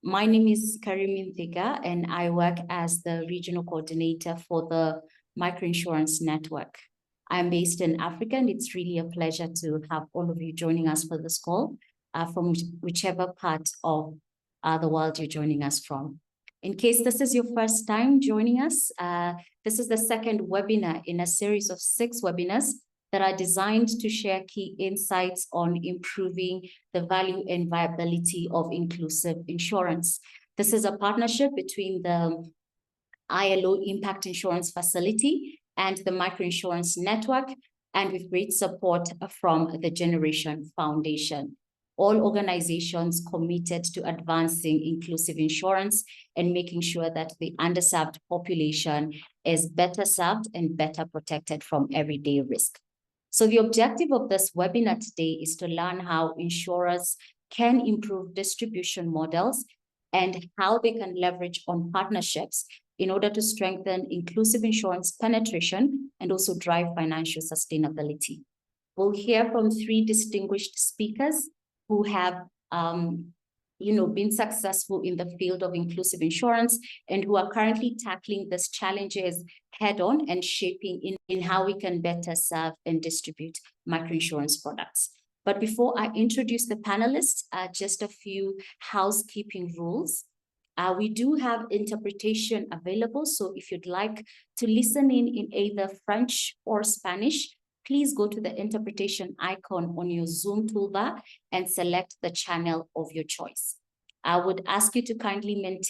My name is Karimin Thiga, and I work as the regional coordinator for the Microinsurance Network. I'm based in Africa, and it's really a pleasure to have all of you joining us for this call from whichever part of the world you're joining us from. In case this is your first time joining us, this is the second webinar in a series of 6 webinars that are designed to share key insights on improving the value and viability of inclusive insurance. This is a partnership between the ILO Impact Insurance Facility and the Microinsurance Network, and with great support from the Generation Foundation. All organizations committed to advancing inclusive insurance and making sure that the underserved population is better served and better protected from everyday risk. So the objective of this webinar today is to learn how insurers can improve distribution models and how they can leverage on partnerships in order to strengthen inclusive insurance penetration and also drive financial sustainability. We'll hear from 3 distinguished speakers who have been successful in the field of inclusive insurance and who are currently tackling these challenges head on and shaping in how we can better serve and distribute microinsurance products. But before I introduce the panelists, just a few housekeeping rules. We do have interpretation available, so if you'd like to listen in either French or Spanish, please go to the interpretation icon on your Zoom toolbar and select the channel of your choice. I would ask you to kindly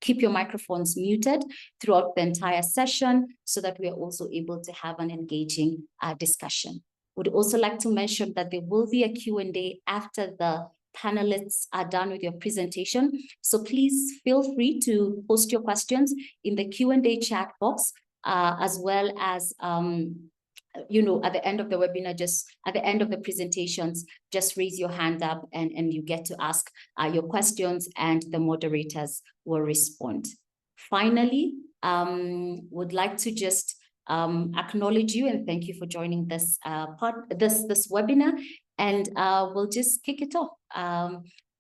keep your microphones muted throughout the entire session so that we are also able to have an engaging discussion. Would also like to mention that there will be a Q&A after the panelists are done with your presentation. So please feel free to post your questions in the Q&A chat box, as well as, at the end of the webinar, just at the end of the presentations, just raise your hand up and you get to ask your questions and the moderators will respond. Finally, would like to just acknowledge you and thank you for joining this webinar, and we'll just kick it off.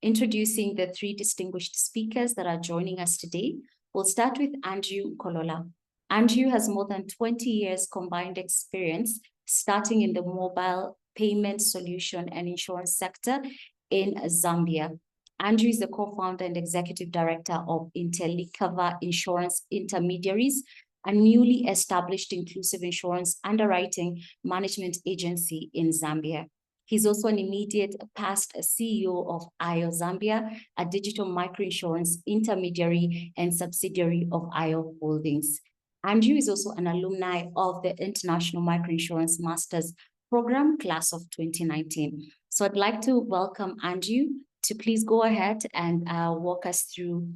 Introducing the 3 distinguished speakers that are joining us today. We'll start with Andrew Kolola. Andrew has more than 20 years combined experience starting in the mobile payment solution and insurance sector in Zambia. Andrew is the co-founder and executive director of Intellicover Insurance Intermediaries, a newly established inclusive insurance underwriting management agency in Zambia. He's also an immediate past CEO of IO Zambia, a digital microinsurance intermediary and subsidiary of IO Holdings. Andrew is also an alumni of the International Microinsurance Masters Program, class of 2019. So I'd like to welcome Andrew to please go ahead and walk us through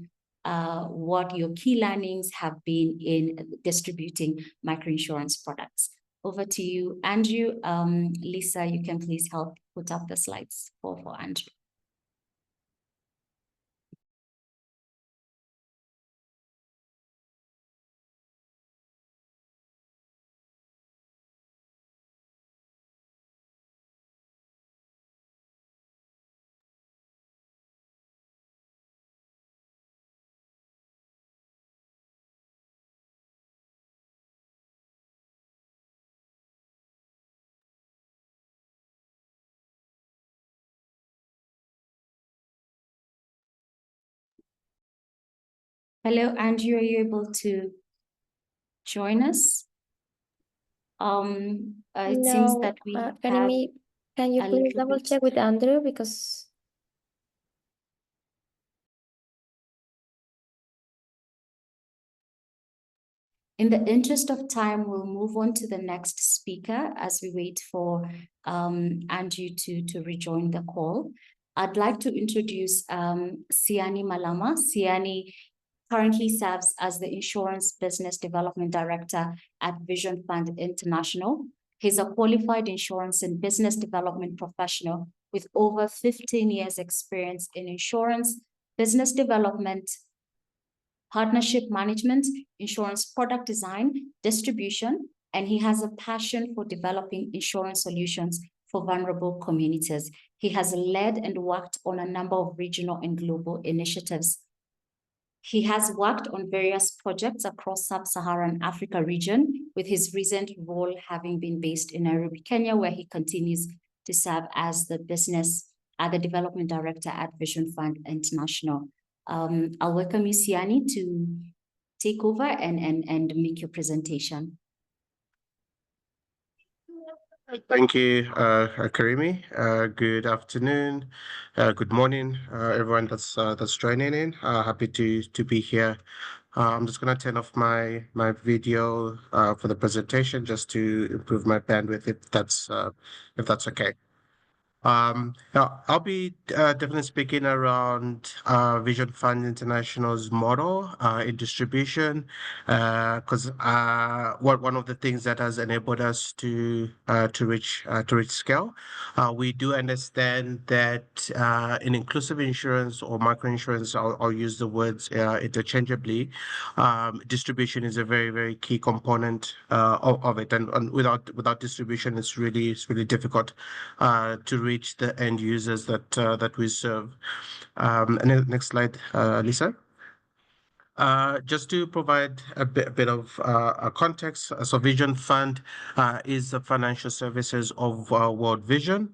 what your key learnings have been in distributing microinsurance products. Over to you, Andrew. Lisa, you can please help put up the slides for Andrew. Hello, Andrew, are you able to join us? It seems that we can you please double check with Andrew, because in the interest of time, we'll move on to the next speaker as we wait for Andrew to rejoin the call. I'd like to introduce Siani Malama. Siani currently serves as the Insurance Business Development Director at Vision Fund International. He's a qualified insurance and business development professional with over 15 years experience in insurance, business development, partnership management, insurance product design, distribution, and he has a passion for developing insurance solutions for vulnerable communities. He has led and worked on a number of regional and global initiatives. He has worked on various projects across Sub-Saharan Africa region, with his recent role having been based in Nairobi, Kenya, where he continues to serve as the development director at Vision Fund International. I'll welcome you, Siani, to take over and make your presentation. Thank you, Karimi. Good afternoon, good morning, everyone that's joining in. Happy to be here. I'm just gonna turn off my video for the presentation just to improve my bandwidth, if that's okay. Now I'll be definitely speaking around Vision Fund International's model in distribution, because one of the things that has enabled us to reach scale. We do understand that in inclusive insurance or microinsurance, I'll use the words interchangeably. Distribution is a very, very key component of it, and without distribution, it's really difficult to reach the end users that we serve. And next slide, Lisa. Just to provide a bit of a context, so Vision Fund is the financial services of World Vision.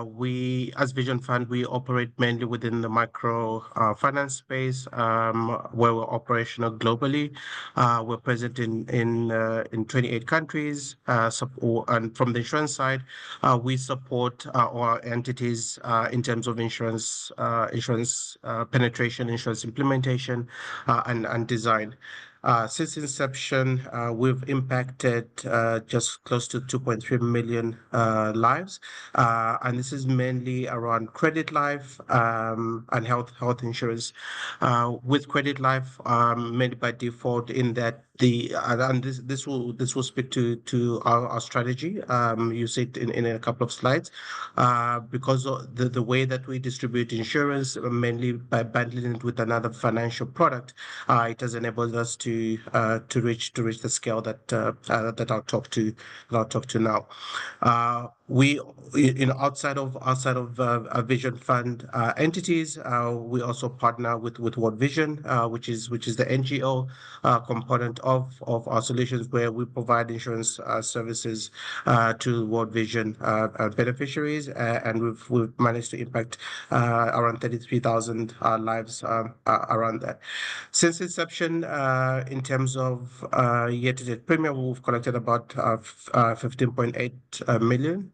We, as Vision Fund, we operate mainly within the micro finance space, where we're operational globally. We're present in 28 countries, and from the insurance side, we support our entities in terms of insurance penetration, insurance implementation, and design. Since inception, we've impacted just close to 2.3 million lives, and this is mainly around credit life and health insurance. With credit life, mainly by default, in that and this will speak to our strategy. You see it in a couple of slides, because of the way that we distribute insurance, mainly by bundling it with another financial product. It has enabled us to reach the scale that I'll talk to now. We, outside of a Vision Fund entities, we also partner with World Vision, which is the NGO component of our solutions, where we provide insurance services to World Vision beneficiaries, and we've managed to impact around 33,000 lives around that. Since inception, in terms of year-to-date premium, we've collected about $15.8 million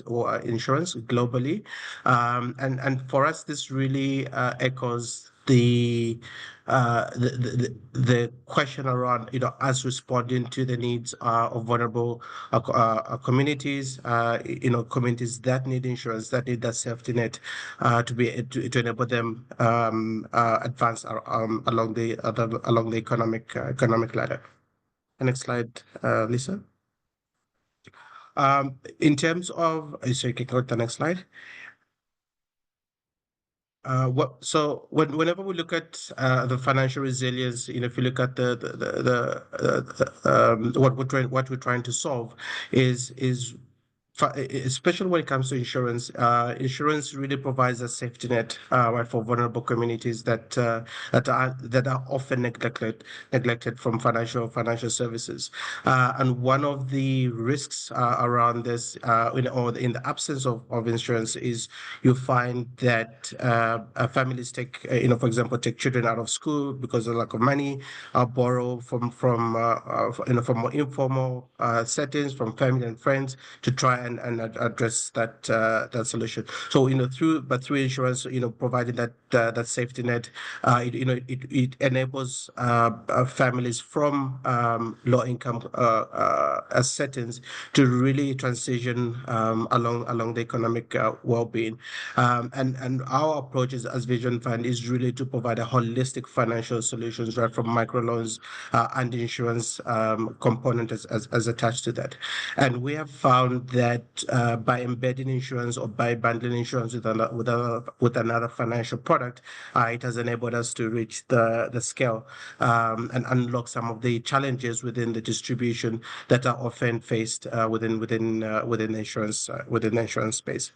or insurance globally, and for us, this really echoes the question around us responding to the needs of vulnerable communities, communities that need insurance, that need that safety net to enable them advance along the economic ladder. Next slide, Lisa. In terms of, so you can go to the next slide. Whenever we look at the financial resilience, if you look at what we're trying to solve is especially when it comes to insurance. Insurance really provides a safety net, right, for vulnerable communities that are often neglected from financial services. And one of the risks around this, or in the absence of insurance, is you find that families take, for example, take children out of school because of lack of money, borrow from more informal settings, from family and friends, to try and address that solution. So through insurance, providing that safety net, it enables families from low income settings to really transition along the economic well-being. And our approach as Vision Fund is really to provide a holistic financial solutions, right, from microloans and insurance component as attached to that. And we have found that by embedding insurance or by bundling insurance with another financial product, it has enabled us to reach the scale and unlock some of the challenges within the distribution that are often faced within the insurance space.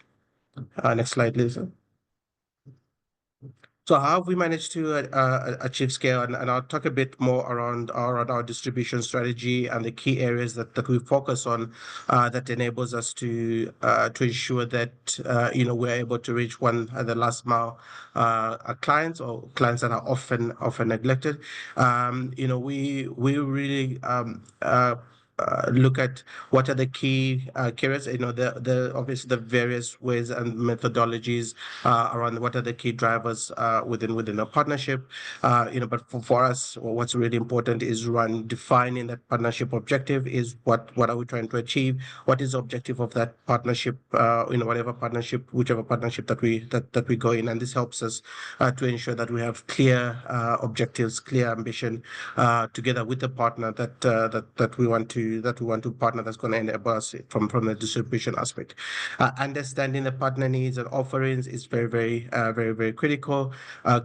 Next slide, please. So how have we managed to achieve scale? And I'll talk a bit more around our distribution strategy and the key areas that we focus on that enables us to ensure that we're able to reach the last mile clients or clients that are often neglected. We really look at what are the key areas, the obviously the various ways and methodologies around what are the key drivers within a partnership. But for us, what's really important is defining that partnership objective. Is what are we trying to achieve? What is the objective of that partnership? Whichever partnership that we go in, and this helps us to ensure that we have clear objectives, clear ambition, together with the partner that we want to partner, that's going to enable us from the distribution aspect. Understanding the partner needs and offerings is very critical.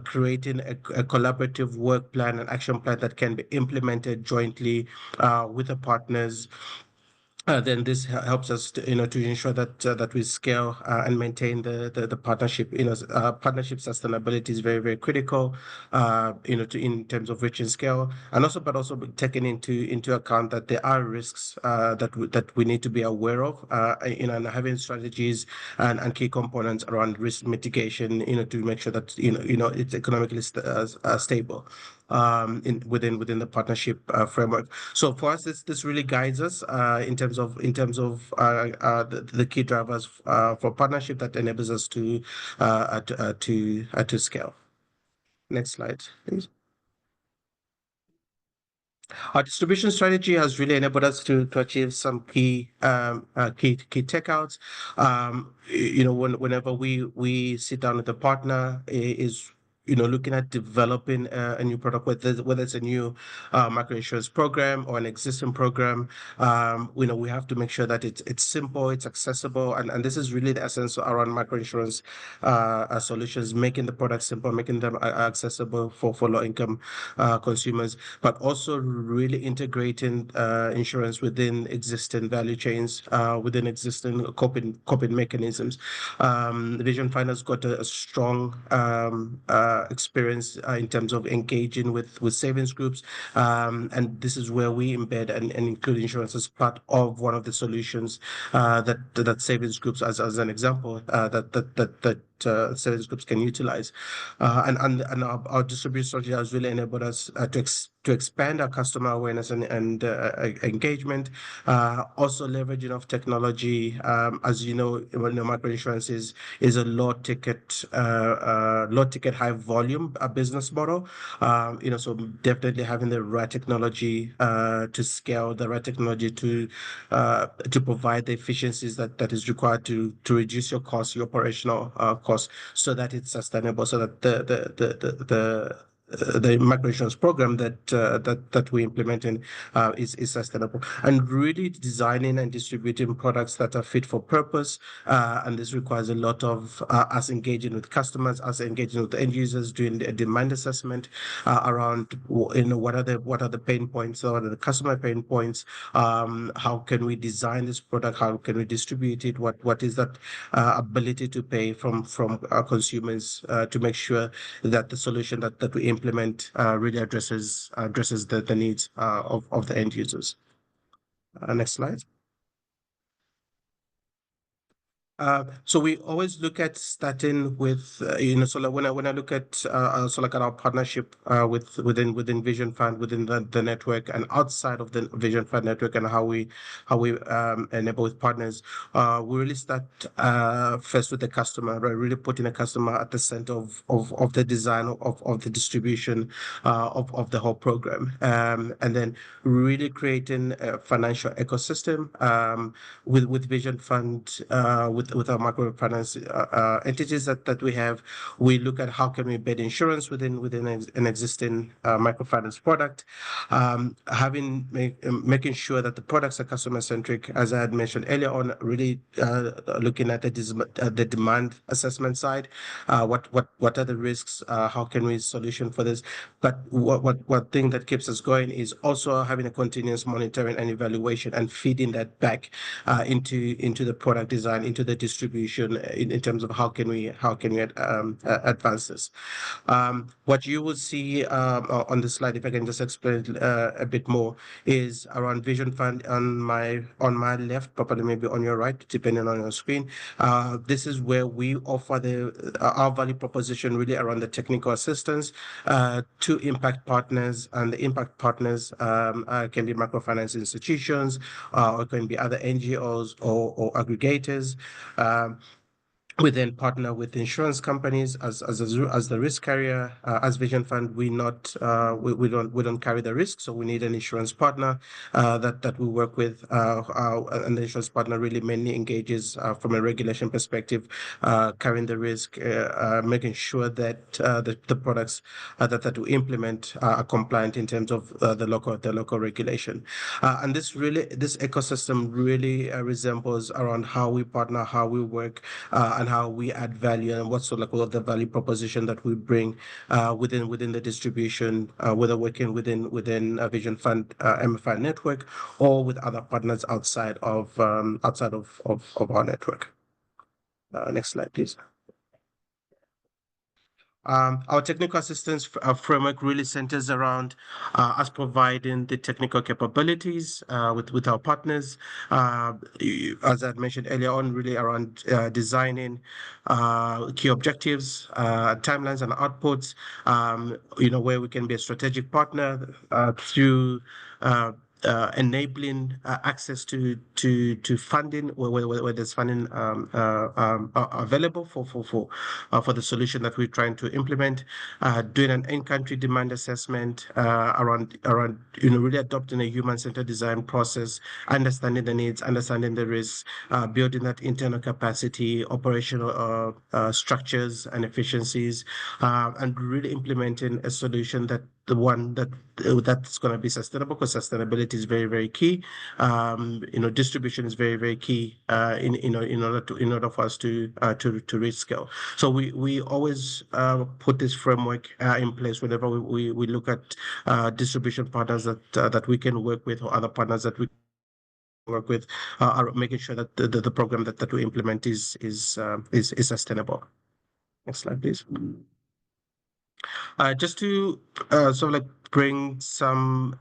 Creating a collaborative work plan and action plan that can be implemented jointly with the partners. Then this helps us to ensure that we scale and maintain the partnership. Partnership sustainability is very critical. In terms of reaching scale, and also taking into account that there are risks that we need to be aware of. And having strategies and key components around risk mitigation. To make sure that it's economically stable. Within the partnership framework. So for us, this really guides us in terms of the key drivers for partnership that enables us to scale. Next slide, please. Our distribution strategy has really enabled us to achieve some key takeouts. Whenever we sit down with a partner, is looking at developing a new product, whether it's a new microinsurance program or an existing program. We have to make sure that it's simple, it's accessible, and this is really the essence around microinsurance solutions, making the product simple, making them accessible for low-income consumers, but also really integrating insurance within existing value chains, within existing coping mechanisms. Vision Fund has got a strong experience in terms of engaging with savings groups, and this is where we embed and include insurance as part of one of the solutions that savings groups, as an example, that savings groups can utilize. And our distribution strategy has really enabled us to expand our customer awareness and engagement. Also leveraging of technology. As you know, microinsurance is a low ticket, high volume business model. So definitely having the right technology to scale, the right technology to provide the efficiencies that is required to reduce your costs, your operational costs, so that it's sustainable, so that the microinsurance program that we're implementing is sustainable, and really designing and distributing products that are fit for purpose. And this requires a lot of us engaging with customers, us engaging with end users, doing a demand assessment around what are the pain points, what are the customer pain points, how can we design this product, how can we distribute it, what is that ability to pay from our consumers to make sure that the solution that we implement really addresses the needs of the end users. Next slide. So we always look at starting with, so like when I look at our partnership within Vision Fund, within the network, and outside of the Vision Fund network, and how we enable with partners, we really start first with the customer, right? Really putting the customer at the center of the design of the distribution of the whole program, and then really creating a financial ecosystem with Vision Fund, with with our microfinance entities that we have, we look at how can we embed insurance within an existing microfinance product, making sure that the products are customer centric, as I had mentioned earlier on, really looking at the demand assessment side. What are the risks? How can we solution for this? But what thing that keeps us going is also having a continuous monitoring and evaluation and feeding that back into the product design, into the distribution in terms of how can we advance this. What you will see on the slide, if I can just explain a bit more, is around Vision Fund on my left, probably maybe on your right, depending on your screen. This is where we offer our value proposition really around the technical assistance to impact partners, and the impact partners can be microfinance institutions, or it can be other NGOs or aggregators. We then partner with insurance companies as the risk carrier. As Vision Fund, we don't carry the risk, so we need an insurance partner that we work with. And the insurance partner really mainly engages from a regulation perspective, carrying the risk, making sure that the products that we implement are compliant in terms of the local regulation. And this ecosystem really resembles around how we partner, how we work, and how we add value, and what's sort of like the value proposition that we bring within the distribution, whether working within a Vision Fund MFI network or with other partners outside of our network. Next slide, please. Our technical assistance framework really centers around us providing the technical capabilities with our partners. As I mentioned earlier on, really around designing key objectives, timelines, and outputs. Where we can be a strategic partner through enabling access to funding where there's funding available for the solution that we're trying to implement, doing an in-country demand assessment around really adopting a human-centered design process, understanding the needs, understanding the risks, building that internal capacity, operational structures and efficiencies, and really implementing a solution that's going to be sustainable, because sustainability is very, very key. Distribution is very, very key in order for us to reach scale. So we always put this framework in place whenever we look at distribution partners that we can work with, or other partners that we work with, are making sure that the program that we implement is sustainable. Next slide, please. Just to sort of like bring some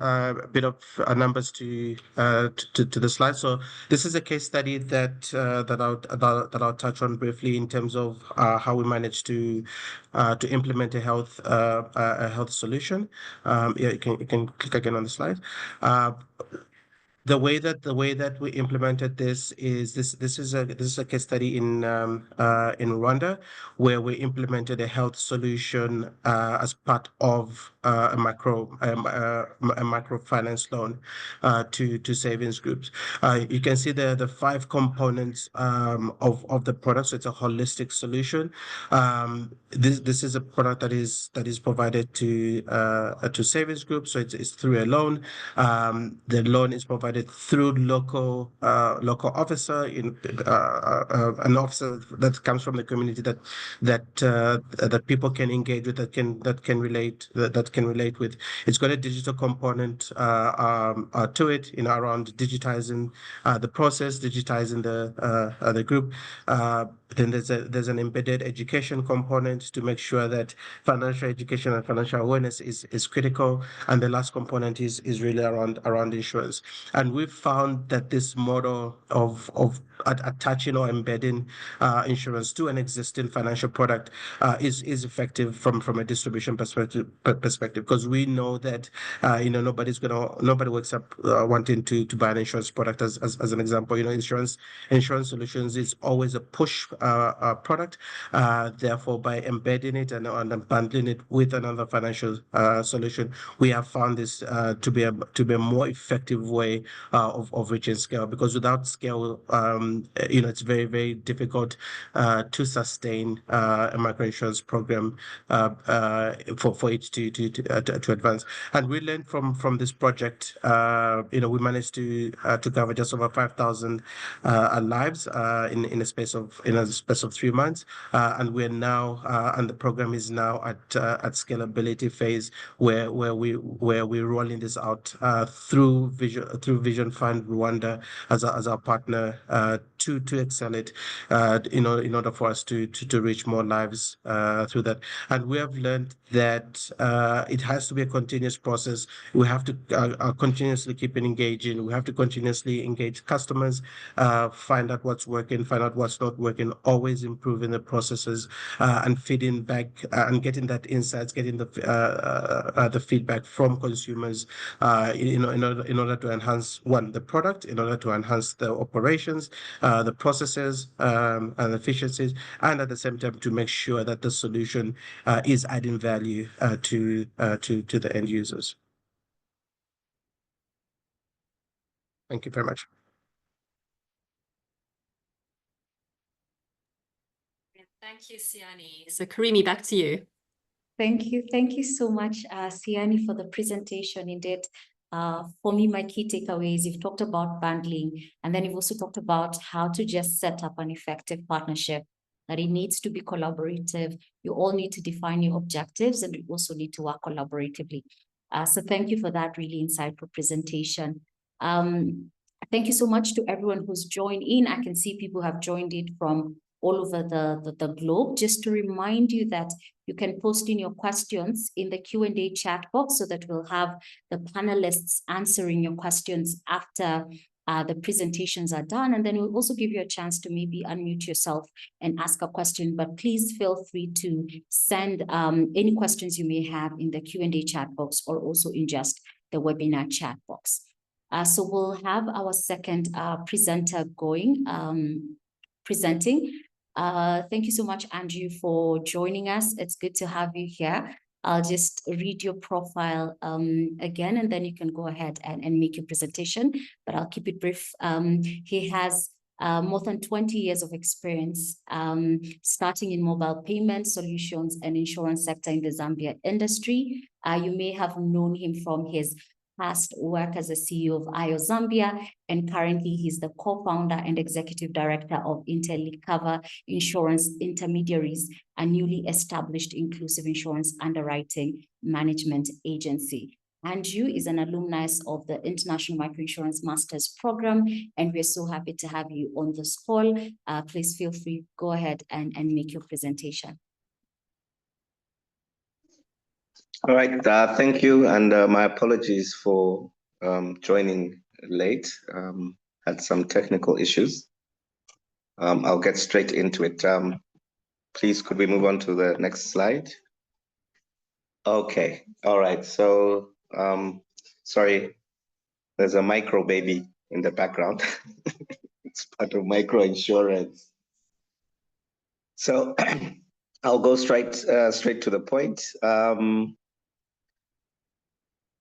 bit of numbers to the slide. So this is a case study that I'll touch on briefly in terms of how we managed to implement a health solution. You can click again on the slide. The way that we implemented this is a case study in Rwanda, where we implemented a health solution as part of a microfinance loan to savings groups. You can see the 5 components of the product. So it's a holistic solution. This is a product that is provided to savings groups. So it's through a loan. The loan is provided through local officer, an officer that comes from the community that people can engage with, that can relate with. It's got a digital component to it, around digitizing the process, digitizing the group. Then there's an embedded education component to make sure that financial education and financial awareness is critical. And the last component is really around insurance. And we've found that this model of attaching or embedding insurance to an existing financial product is effective from a distribution perspective, because we know that nobody wakes up wanting to buy an insurance product as an example. Insurance solutions is always a push product. Therefore, by embedding it and bundling it with another financial solution, we have found this to be a more effective way of reaching scale. Because without scale, it's very, very difficult to sustain a microinsurance program for it to advance. And we learned from this project. We managed to cover just over 5,000 lives in a space of 3 months, and we're now and the program is now at scalability phase where we're rolling this out through Vision Fund Rwanda as our partner to excel it in order for us to reach more lives through that. And we have learned that it has to be a continuous process. We have to continuously keep engaging. We have to continuously engage customers, find out what's working, find out what's not working, always improving the processes and feeding back and getting that insights, getting the feedback from consumers in order to enhance the product, in order to enhance the operations, the processes and efficiencies, and at the same time to make sure that the solution is adding value to the end users. Thank you very much. Thank you, Siani. So Karimi, back to you. Thank you. Thank you so much, Siani, for the presentation. Indeed, for me, my key takeaways, you've talked about bundling, and then you've also talked about how to just set up an effective partnership, that it needs to be collaborative. You all need to define your objectives, and you also need to work collaboratively. So thank you for that really insightful presentation. Thank you so much to everyone who's joined in. I can see people have joined it from all over the globe. Just to remind you that you can post in your questions in the Q&A chat box so that we'll have the panelists answering your questions after the presentations are done. And then we'll also give you a chance to maybe unmute yourself and ask a question. But please feel free to send any questions you may have in the Q&A chat box or also in just the webinar chat box. So we'll have our second presenter presenting. Thank you so much, Andrew, for joining us. It's good to have you here. I'll just read your profile again, and then you can go ahead and make your presentation, but I'll keep it brief. He has more than 20 years of experience, starting in mobile payment solutions and insurance sector in the Zambia industry. You may have known him from his past work as a CEO of IO Zambia, and currently he's the co-founder and executive director of Cover Insurance Intermediaries, a newly established inclusive insurance underwriting management agency. Andrew is an alumnus of the International Microinsurance Masters Program, and we're so happy to have you on this call. Please feel free, go ahead and make your presentation. All right, thank you, and my apologies for joining late. Had some technical issues. I'll get straight into it. Please, could we move on to the next slide? Okay, all right, so sorry, there's a micro baby in the background. It's part of microinsurance. So I'll go straight to the point.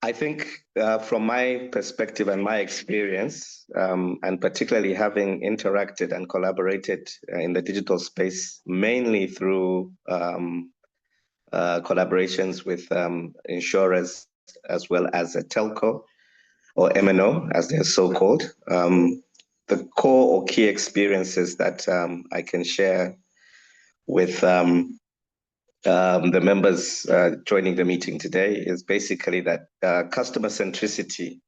I think from my perspective and my experience, and particularly having interacted and collaborated in the digital space, mainly through collaborations with insurers as well as a telco or MNO, as they're so called, the core or key experiences that I can share with the members joining the meeting today is basically that customer centricity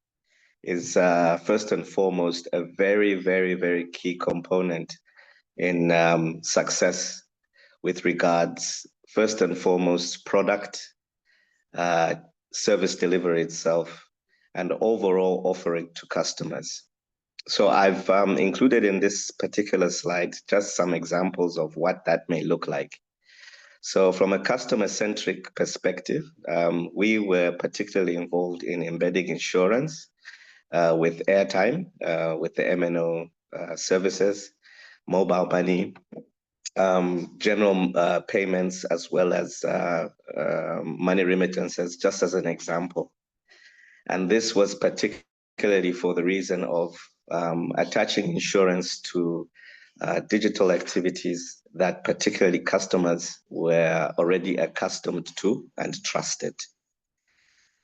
is first and foremost a very, very, very key component in success with regards, first and foremost, product, service delivery itself, and overall offering to customers. So I've included in this particular slide just some examples of what that may look like. So from a customer-centric perspective, we were particularly involved in embedding insurance with airtime, with the MNO services, mobile money, general payments as well as money remittances, just as an example. And this was particularly for the reason of attaching insurance to digital activities that particularly customers were already accustomed to and trusted.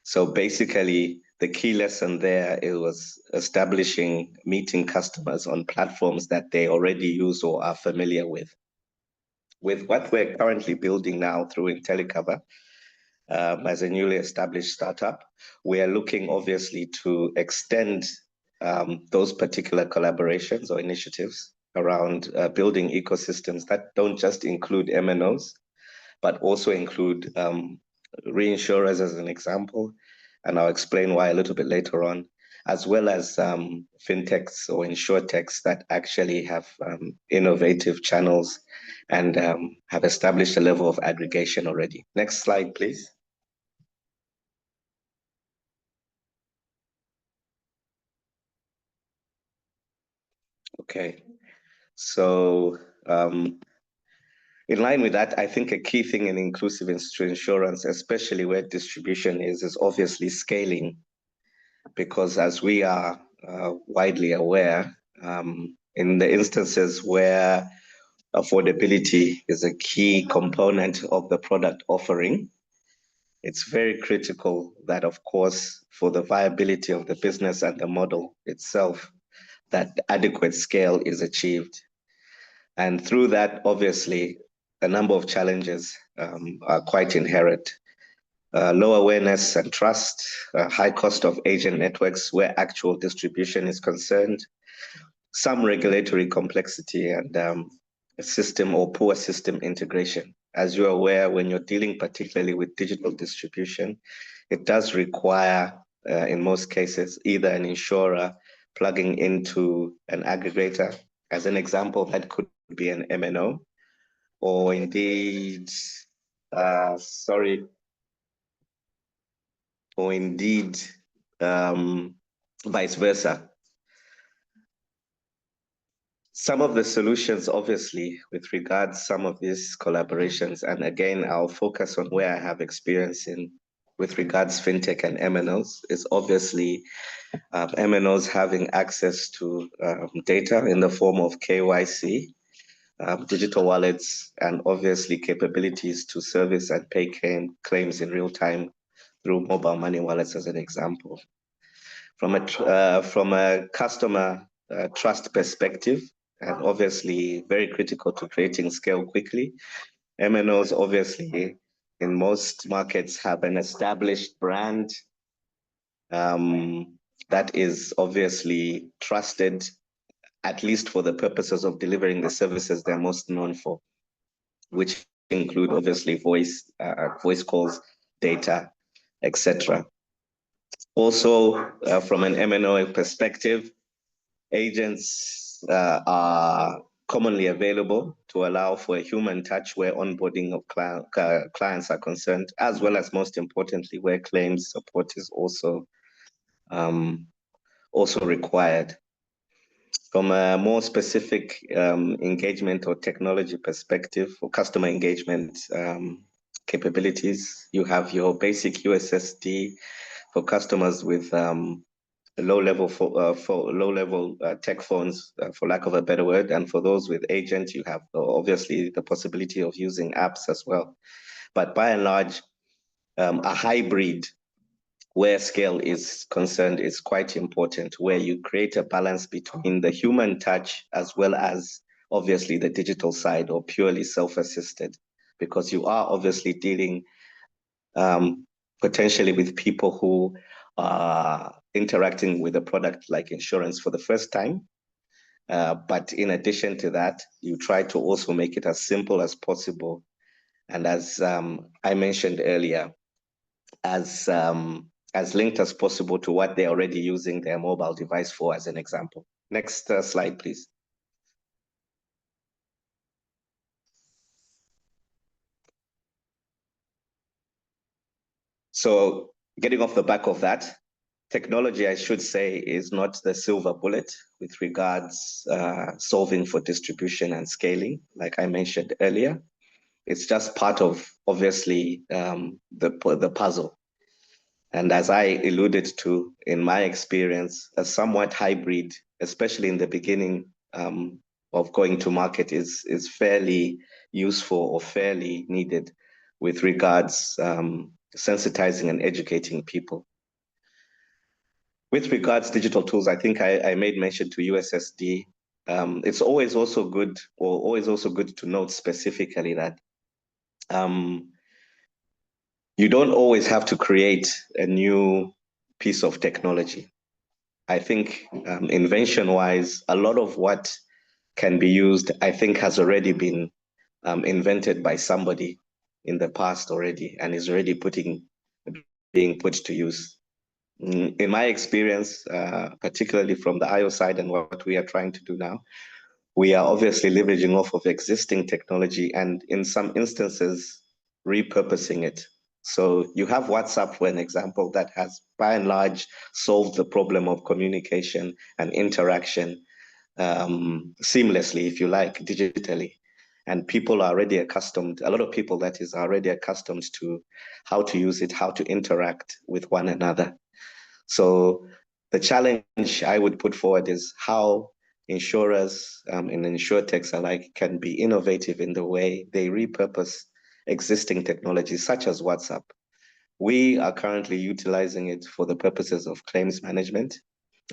So basically, the key lesson there, it was establishing meeting customers on platforms that they already use or are familiar with. With what we're currently building now through IntelliCover, as a newly established startup, we are looking obviously to extend those particular collaborations or initiatives around building ecosystems that don't just include MNOs, but also include reinsurers as an example, and I'll explain why a little bit later on, as well as fintechs or insurtechs that actually have innovative channels and have established a level of aggregation already. Next slide, please. Okay, so in line with that, I think a key thing in inclusive insurance, especially where distribution is obviously scaling, because as we are widely aware, in the instances where affordability is a key component of the product offering, it's very critical that, of course, for the viability of the business and the model itself, that adequate scale is achieved. And through that, obviously, a number of challenges are quite inherent. Low awareness and trust, high cost of agent networks where actual distribution is concerned, some regulatory complexity, and a system or poor system integration. As you're aware, when you're dealing particularly with digital distribution, it does require, in most cases, either an insurer plugging into an aggregator. As an example, that could be an MNO, or indeed, vice versa. Some of the solutions, obviously, with regards some of these collaborations, and again, I'll focus on where I have experience in with regards fintech and MNOs, is obviously MNOs having access to data in the form of KYC, digital wallets, and obviously capabilities to service and pay claims in real time through mobile money wallets, as an example. From a customer trust perspective, and obviously very critical to creating scale quickly, MNOs obviously in most markets have an established brand that is obviously trusted, at least for the purposes of delivering the services they're most known for, which include obviously voice calls, data, etc. Also, from an MNO perspective, agents are commonly available to allow for a human touch where onboarding of clients are concerned, as well as, most importantly, where claims support is also required. From a more specific engagement or technology perspective for customer engagement capabilities, you have your basic USSD for customers with low-level tech phones, for lack of a better word, and for those with agents, you have obviously the possibility of using apps as well. But by and large, a hybrid where scale is concerned is quite important, where you create a balance between the human touch as well as obviously the digital side or purely self-assisted, because you are obviously dealing potentially with people who are interacting with a product like insurance for the first time. But in addition to that, you try to also make it as simple as possible. And as I mentioned earlier, as linked as possible to what they're already using their mobile device for, as an example. Next slide, please. So getting off the back of that, technology, I should say, is not the silver bullet with regards solving for distribution and scaling, like I mentioned earlier. It's just part of, obviously, the puzzle. And as I alluded to, in my experience, a somewhat hybrid, especially in the beginning of going to market, is fairly useful or fairly needed with regards sensitizing and educating people. With regards digital tools, I think I made mention to USSD. It's always also good to note specifically that you don't always have to create a new piece of technology. I think invention-wise, a lot of what can be used, I think, has already been invented by somebody in the past already and is already being put to use. In my experience, particularly from the IO side and what we are trying to do now, we are obviously leveraging off of existing technology and in some instances, repurposing it. So you have WhatsApp, for an example, that has by and large solved the problem of communication and interaction seamlessly, if you like, digitally. And people are already accustomed, a lot of people that is already accustomed to how to use it, how to interact with one another. So the challenge I would put forward is how insurers and insurtechs alike can be innovative in the way they repurpose existing technologies such as WhatsApp. We are currently utilizing it for the purposes of claims management,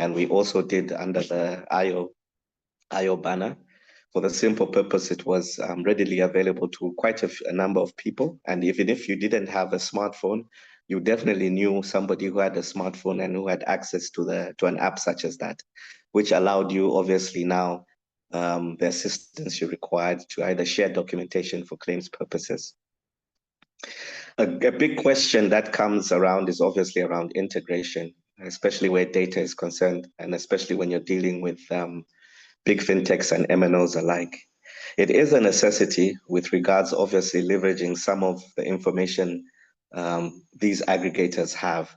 and we also did under the IO banner. For the simple purpose, it was readily available to quite a number of people. And even if you didn't have a smartphone, you definitely knew somebody who had a smartphone and who had access to an app such as that, which allowed you, obviously, now the assistance you required to either share documentation for claims purposes. A big question that comes around is obviously around integration, especially where data is concerned, and especially when you're dealing with big fintechs and MNOs alike. It is a necessity with regards, obviously, leveraging some of the information these aggregators have.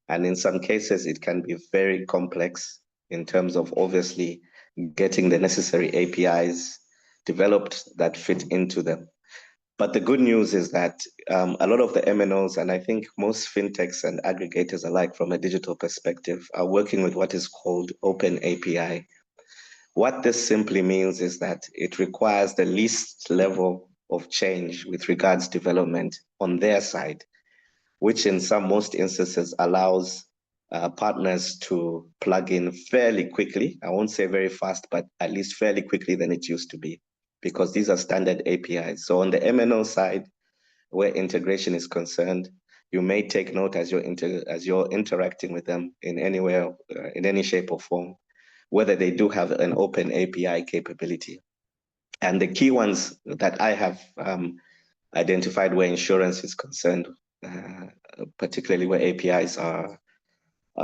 And in some cases, it can be very complex in terms of obviously getting the necessary APIs developed that fit into them. But the good news is that a lot of the MNOs, and I think most fintechs and aggregators alike from a digital perspective, are working with what is called Open API. What this simply means is that it requires the least level of change with regards development on their side, which in most instances allows partners to plug in fairly quickly. I won't say very fast, but at least fairly quickly than it used to be, because these are standard APIs. So on the MNO side, where integration is concerned, you may take note as you're interacting with them in anywhere, in any shape or form, whether they do have an open API capability. And the key ones that I have identified where insurance is concerned, particularly where APIs are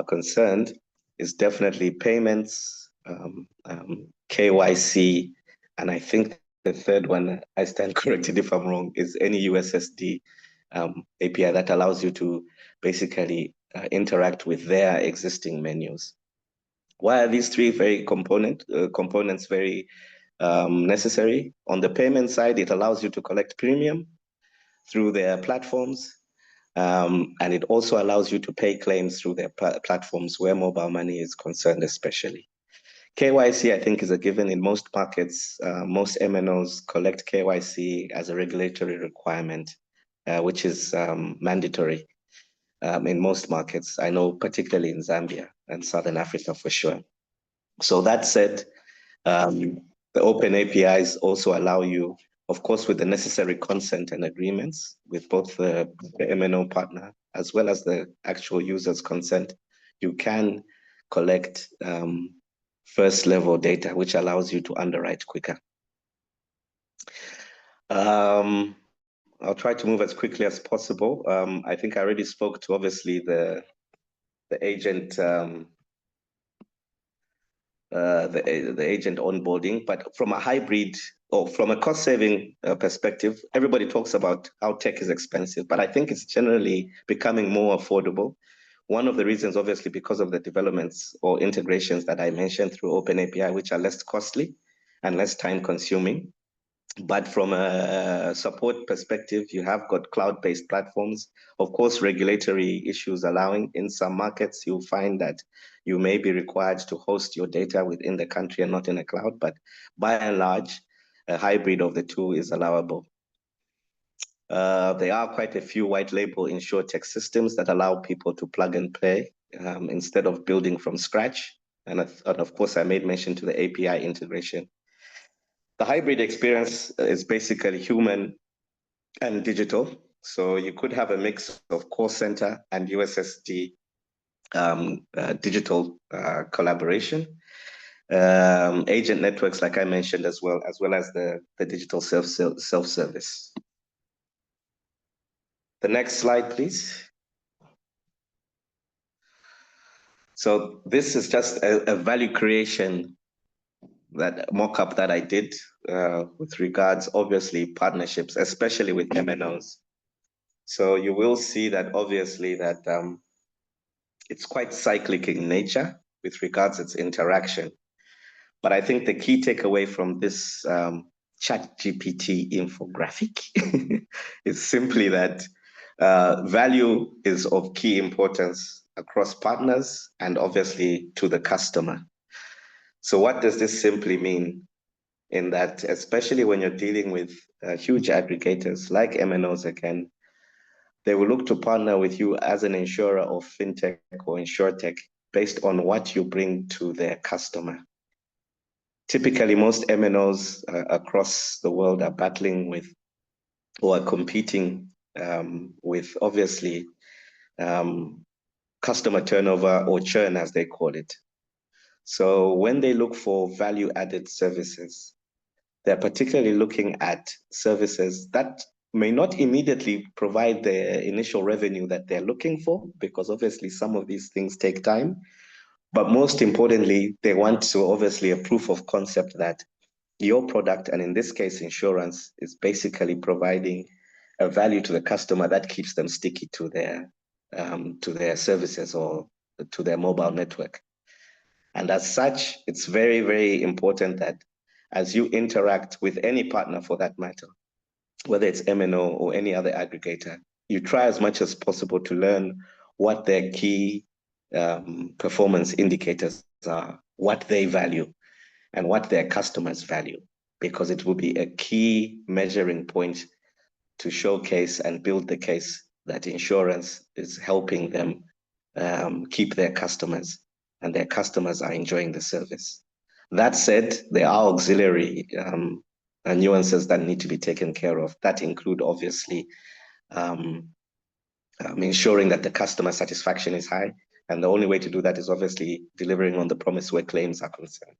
concerned, is definitely payments, KYC, and I think the third one, I stand corrected if I'm wrong, is any USSD API that allows you to basically interact with their existing menus. Why are these three components very necessary? On the payment side, it allows you to collect premium through their platforms, and it also allows you to pay claims through their platforms where mobile money is concerned especially. KYC, I think, is a given in most markets. Most MNOs collect KYC as a regulatory requirement, which is mandatory in most markets. I know particularly in Zambia and Southern Africa for sure. So that said, the open APIs also allow you, of course, with the necessary consent and agreements with both the MNO partner as well as the actual user's consent, you can collect first level data, which allows you to underwrite quicker. I'll try to move as quickly as possible. I think I already spoke to obviously the agent the agent onboarding, but from a hybrid or from a cost-saving perspective, everybody talks about how tech is expensive, but I think it's generally becoming more affordable One of the reasons, obviously, because of the developments or integrations that I mentioned through OpenAPI, which are less costly and less time consuming. But from a support perspective, you have got cloud-based platforms. Of course, regulatory issues allowing, in some markets, you'll find that you may be required to host your data within the country and not in a cloud, but by and large, a hybrid of the two is allowable. There are quite a few white label insurtech systems that allow people to plug and play instead of building from scratch. And of course, I made mention to the API integration. The hybrid experience is basically human and digital. So you could have a mix of call center and USSD digital collaboration. Agent networks, like I mentioned, as well as the digital self-service. The next slide, please. So this is just a value creation that mock-up that I did with regards, obviously, partnerships, especially with MNOs. So you will see that obviously that it's quite cyclic in nature with regards its interaction. But I think the key takeaway from this ChatGPT infographic is simply that value is of key importance across partners and obviously to the customer. So what does this simply mean? In that, especially when you're dealing with huge aggregators like MNOs again, they will look to partner with you as an insurer or fintech or insurtech based on what you bring to their customer. Typically, most MNOs across the world are battling with or are competing with, obviously, customer turnover or churn, as they call it. So when they look for value-added services, they're particularly looking at services that may not immediately provide the initial revenue that they're looking for, because obviously some of these things take time. But most importantly, they want to obviously a proof of concept that your product, and in this case, insurance, is basically providing a value to the customer that keeps them sticky to their services or to their mobile network. And as such, it's very, very important that as you interact with any partner for that matter, whether it's MNO or any other aggregator, you try as much as possible to learn what their key performance indicators are, what they value, and what their customers value, because it will be a key measuring point to showcase and build the case that insurance is helping them keep their customers, and their customers are enjoying the service. That said, there are auxiliary nuances that need to be taken care of. That include, obviously, ensuring that the customer satisfaction is high. And the only way to do that is obviously delivering on the promise where claims are concerned.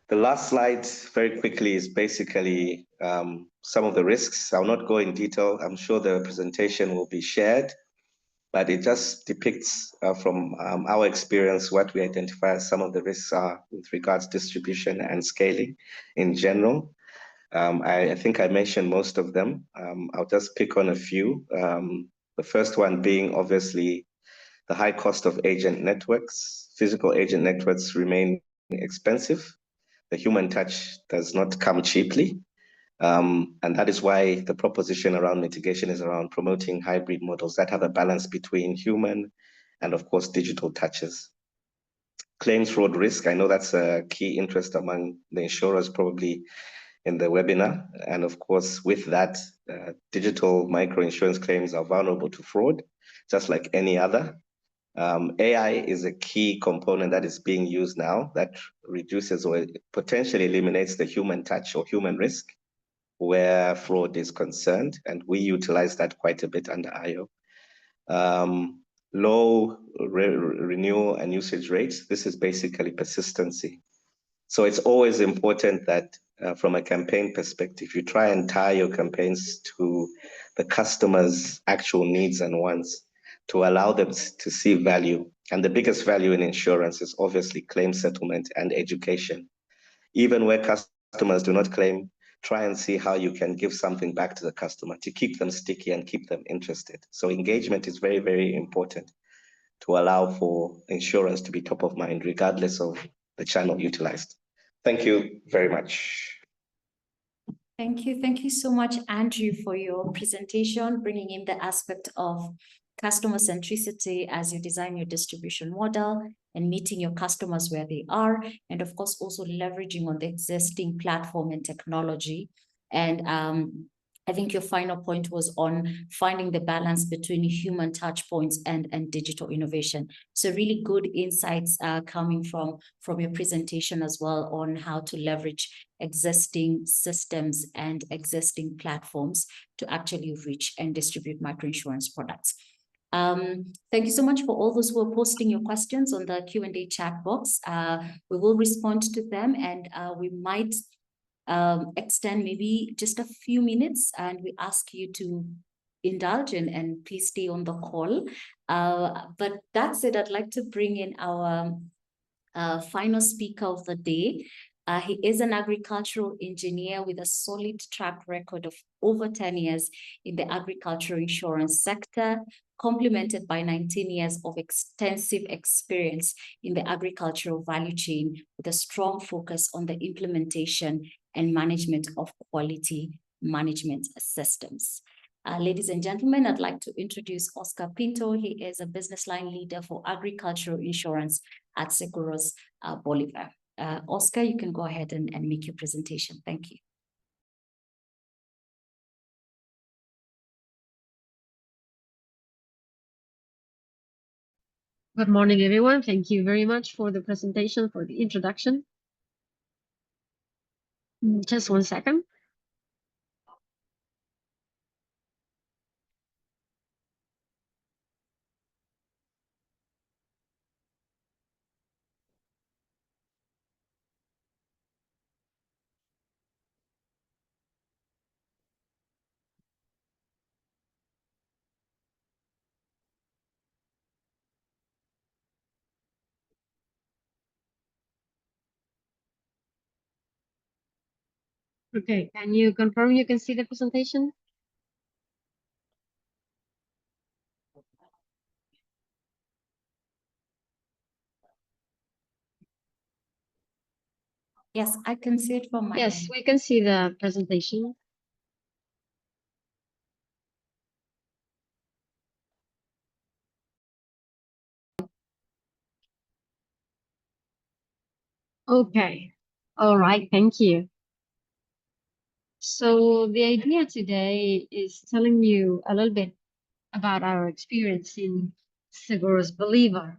The last slide, very quickly, is basically some of the risks. I'll not go in detail. I'm sure the presentation will be shared, but it just depicts from our experience what we identify as some of the risks are with regards to distribution and scaling in general. I think I mentioned most of them. I'll just pick on a few. The first one being obviously the high cost of agent networks. Physical agent networks remain expensive. The human touch does not come cheaply. And that is why the proposition around mitigation is around promoting hybrid models that have a balance between human and, of course, digital touches. Claims fraud risk, I know that's a key interest among the insurers probably in the webinar. And of course, with that, digital microinsurance claims are vulnerable to fraud, just like any other. AI is a key component that is being used now that reduces or potentially eliminates the human touch or human risk where fraud is concerned, and we utilize that quite a bit under IO. Low renewal and usage rates, this is basically persistency. So it's always important that from a campaign perspective, you try and tie your campaigns to the customer's actual needs and wants to allow them to see value. And the biggest value in insurance is obviously claim settlement and education. Even where customers do not claim, try and see how you can give something back to the customer to keep them sticky and keep them interested. So engagement is very, very important to allow for insurance to be top of mind, regardless of the channel utilized. Thank you very much. Thank you. Thank you so much, Andrew, for your presentation, bringing in the aspect of customer centricity as you design your distribution model and meeting your customers where they are. And of course, also leveraging on the existing platform and technology. And I think your final point was on finding the balance between human touch points and digital innovation. So really good insights coming from your presentation as well on how to leverage existing systems and existing platforms to actually reach and distribute microinsurance products. Thank you so much for all those who are posting your questions on the Q&A chat box. We will respond to them, and we might extend maybe just a few minutes, and we ask you to indulge and please stay on the call. But that's it. I'd like to bring in our final speaker of the day. He is an agricultural engineer with a solid track record of over 10 years in the agricultural insurance sector, complemented by 19 years of extensive experience in the agricultural value chain with a strong focus on the implementation and management of quality management systems. Ladies and gentlemen, I'd like to introduce Oscar Pinto. He is a business line leader for agricultural insurance at Seguros Bolivar. Oscar, you can go ahead and make your presentation. Thank you. Good morning, everyone. Thank you very much for the presentation, for the introduction. Just 1 second. Okay, can you confirm you can see the presentation? Yes, I can see it from my Yes, end. we can see the presentation. Okay, all right, thank you. So the idea today is telling you a little bit about our experience in Seguros Bolivar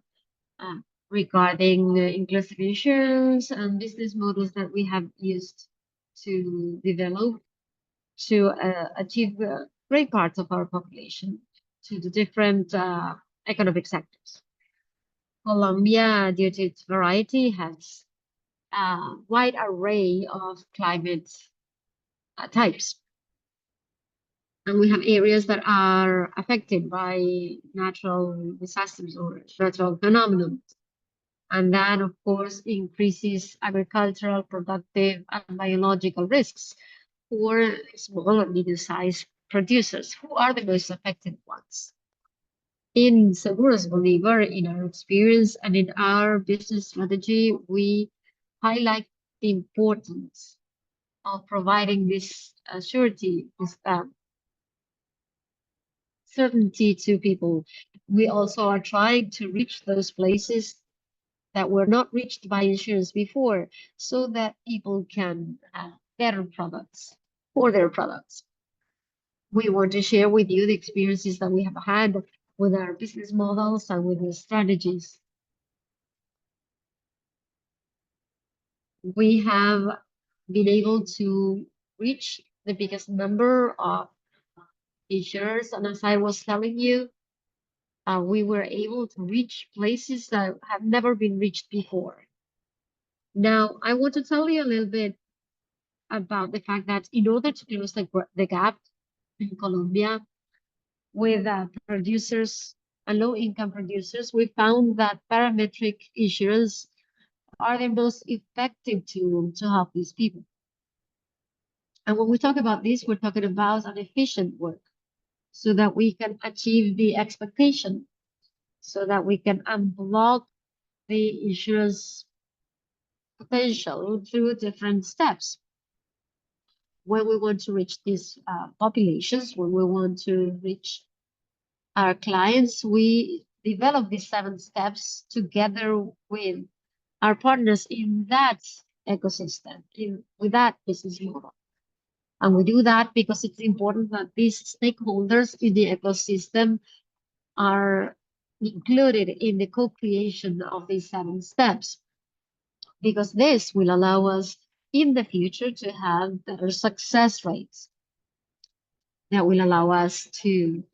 regarding inclusive insurance and business models that we have used to develop to achieve great parts of our population to the different economic sectors. Colombia, due to its variety, has a wide array of climate types. And we have areas that are affected by natural disasters or natural phenomena. And that, of course, increases agricultural, productive, and biological risks for small and medium-sized producers, who are the most affected ones. In Seguros Bolivar, in our experience and in our business strategy, we highlight the importance of providing this surety, this certainty to people. We also are trying to reach those places that were not reached by insurance before, so that people can have better products for their products. We want to share with you the experiences that we have had with our business models and with the strategies. We have been able to reach the biggest number of insurers, and as I was telling you, we were able to reach places that have never been reached before. Now, I want to tell you a little bit about the fact that in order to close the gap in Colombia with producers and low-income producers, we found that parametric insurance are the most effective tool to help these people. And when we talk about this, we're talking about an efficient work so that we can achieve the expectation, so that we can unblock the insurance potential through different steps. When we want to reach these populations, when we want to reach our clients, we develop these 7 steps together with our partners in that ecosystem, with that business model. And we do that because it's important that these stakeholders in the ecosystem are included in the co-creation of these 7 steps, because this will allow us in the future to have better success rates that will allow us to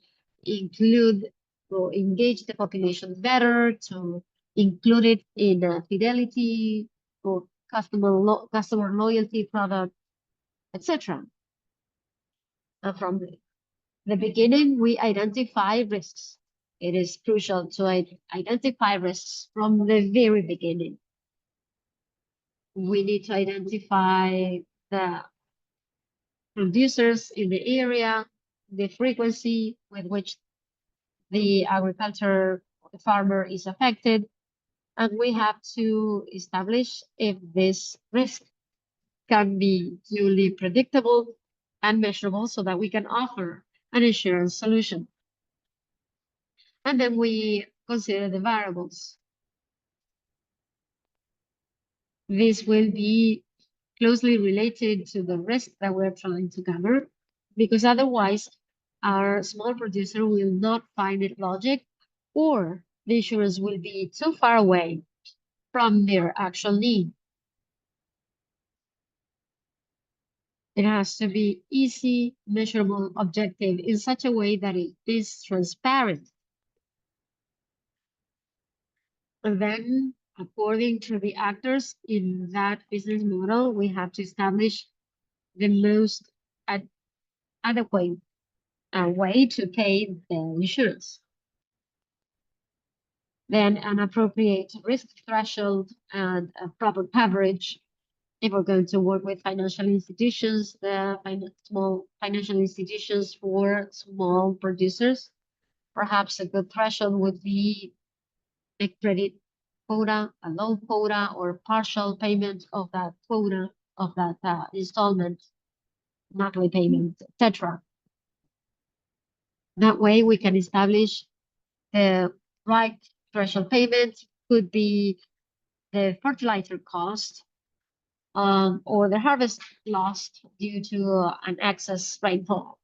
include or engage the population better, to include it in fidelity or customer loyalty product, etc. And from the beginning, we identify risks. It is crucial to identify risks from the very beginning. We need to identify the producers in the area, the frequency with which the agriculture farmer is affected, and we have to establish if this risk can be duly predictable and measurable so that we can offer an insurance solution. And then we consider the variables. This will be closely related to the risk that we're trying to cover, because otherwise our small producer will not find it logic, or the insurance will be too far away from their actual need. It has to be easy, measurable, objective in such a way that it is transparent. And then, according to the actors in that business model, we have to establish the most adequate way to pay the insurance. Then an appropriate risk threshold and a proper coverage. If we're going to work with financial institutions, the small financial institutions for small producers, perhaps a good threshold would be a credit quota, a loan quota, or partial payment of that quota, of that installment, monthly payment, etc. That way we can establish the right threshold payment. Could be the fertilizer cost, or the harvest lost due to an excess rainfall,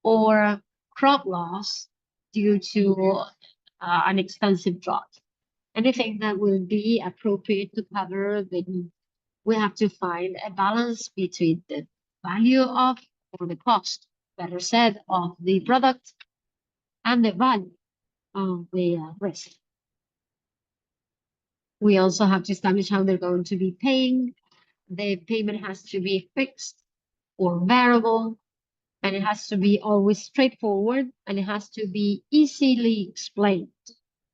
or crop loss due to an extensive drought. Anything that will be appropriate to cover the need. We have to find a balance between the value of, or the cost, better said, of the product and the value of the risk. We also have to establish how they're going to be paying. The payment has to be fixed or variable, and it has to be always straightforward, and it has to be easily explained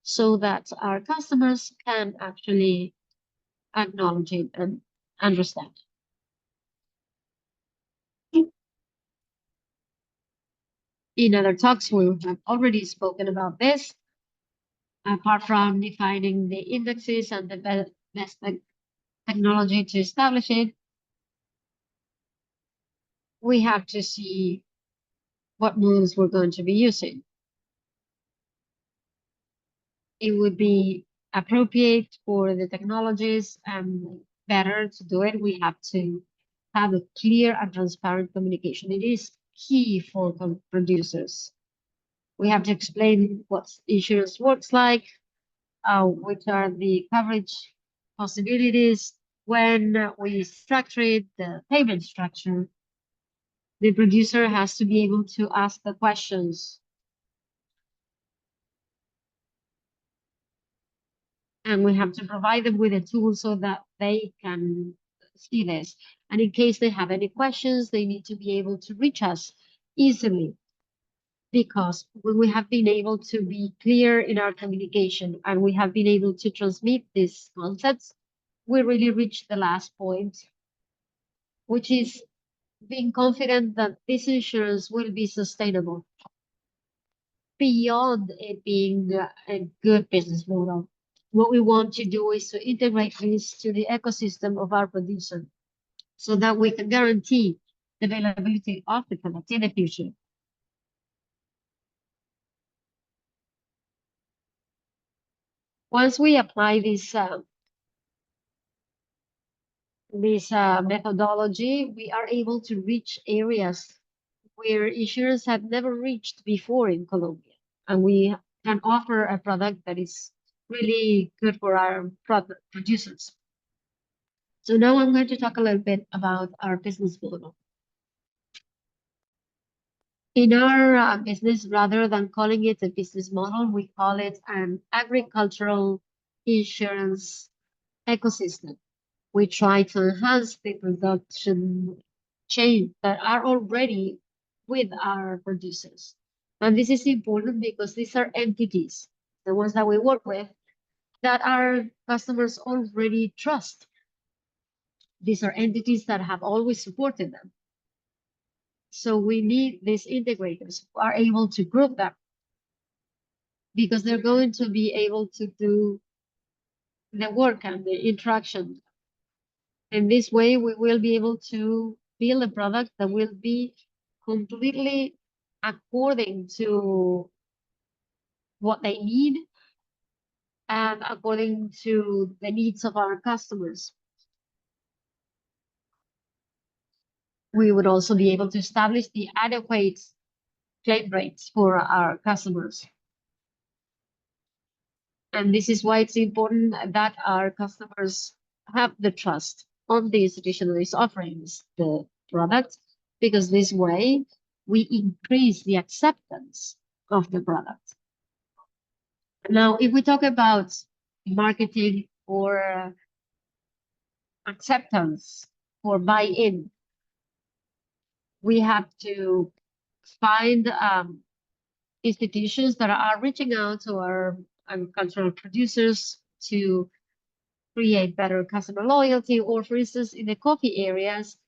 so that our customers can actually acknowledge it and understand. In other talks, we have already spoken about this. Apart from defining the indexes and the best technology to establish it, we have to see what models we're going to be using. It would be appropriate for the technologies and better to do it. We have to have a clear and transparent communication. It is key for producers. We have to explain what insurance works like, which are the coverage possibilities. When we structure it, the payment structure, the producer has to be able to ask the questions. And we have to provide them with a tool so that they can see this. And in case they have any questions, they need to be able to reach us easily. Because when we have been able to be clear in our communication and we have been able to transmit these concepts, we really reach the last point, which is being confident that this insurance will be sustainable beyond it being a good business model. What we want to do is to integrate this to the ecosystem of our producer so that we can guarantee the availability of the product in the future. Once we apply this methodology, we are able to reach areas where insurers have never reached before in Colombia, and we can offer a product that is really good for our product producers. So now I'm going to talk a little bit about our business model. In our business, rather than calling it a business model, we call it an agricultural insurance ecosystem. We try to enhance the production chain that are already with our producers. And this is important because these are entities, the ones that we work with, that our customers already trust. These are entities that have always supported them. So we need these integrators who are able to group them because they're going to be able to do the work and the interaction. In this way, we will be able to build a product that will be completely according to what they need and according to the needs of our customers. We would also be able to establish the adequate claim rates for our customers. And this is why it's important that our customers have the trust on the institution that is offering the product, because this way we increase the acceptance of the product. Now, if we talk about marketing or acceptance or buy-in, we have to find institutions that are reaching out to our agricultural producers to create better customer loyalty, or for instance, in the coffee areas,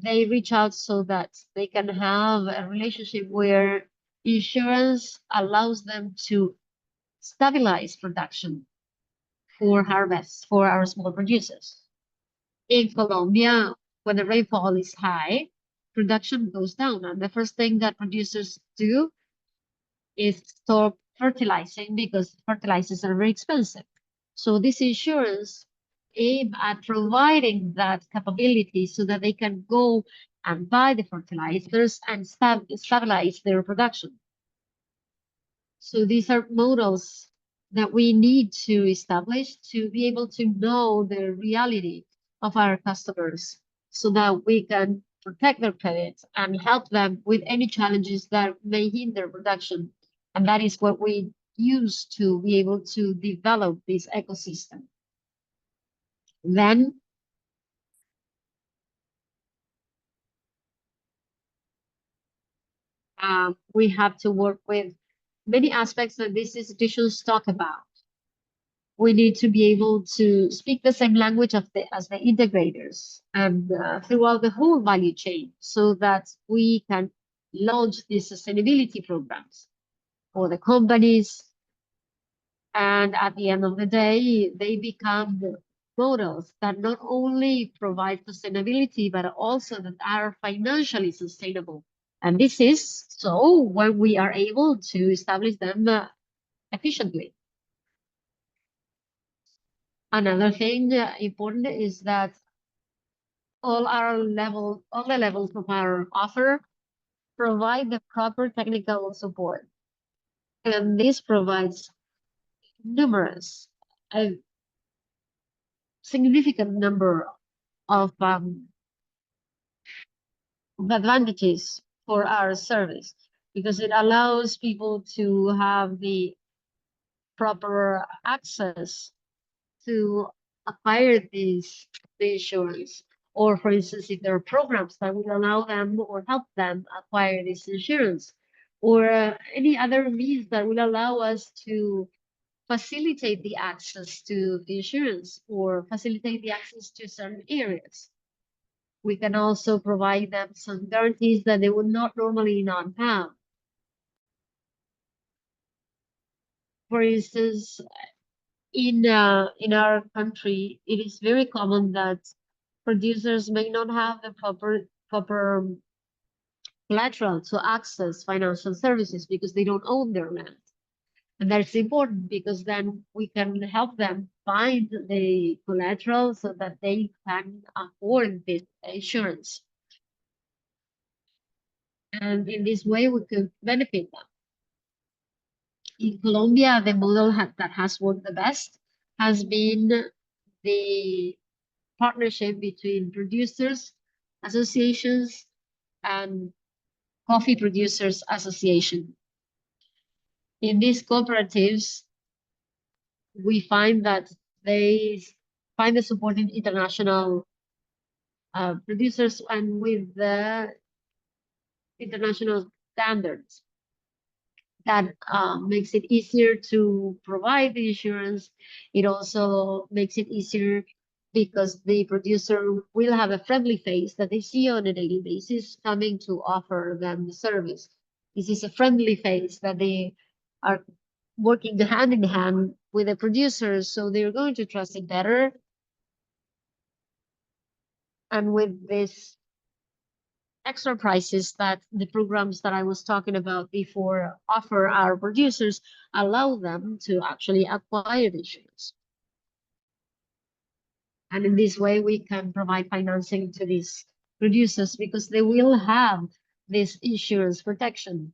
they reach out so that they can have a relationship where insurance allows them to stabilize production for harvest for our small producers. In Colombia, when the rainfall is high, production goes down, and the first thing that producers do is stop fertilizing because fertilizers are very expensive. So this insurance aims at providing that capability so that they can go and buy the fertilizers and stabilize their production. So these are models that we need to establish to be able to know the reality of our customers so that we can protect their credit and help them with any challenges that may hinder production. And that is what we use to be able to develop this ecosystem. Then we have to work with many aspects that these institutions talk about. We need to be able to speak the same language as the integrators and throughout the whole value chain so that we can launch these sustainability programs for the companies. And at the end of the day, they become models that not only provide sustainability, but also that are financially sustainable. And this is so when we are able to establish them efficiently. Another thing important is that all the levels of our offer provide the proper technical support. And this provides a significant number of advantages for our service, because it allows people to have the proper access to acquire the insurance, or for instance, if there are programs that will allow them or help them acquire this insurance, or any other means that will allow us to facilitate the access to the insurance or facilitate the access to certain areas. We can also provide them some guarantees that they would not normally not have. For instance, in our country, it is very common that producers may not have the proper collateral to access financial services because they don't own their land. And that's important because then we can help them find the collateral so that they can afford this insurance. And in this way, we could benefit them. In Colombia, the model that has worked the best has been the partnership between producers associations and coffee producers association. In these cooperatives, we find that they find the support in international producers and with the international standards. That makes it easier to provide the insurance. It also makes it easier because the producer will have a friendly face that they see on a daily basis coming to offer them the service. This is a friendly face that they are working hand in hand with the producers, so they're going to trust it better. And with this extra prices that the programs that I was talking about before offer our producers, allow them to actually acquire the insurance. And in this way, we can provide financing to these producers because they will have this insurance protection.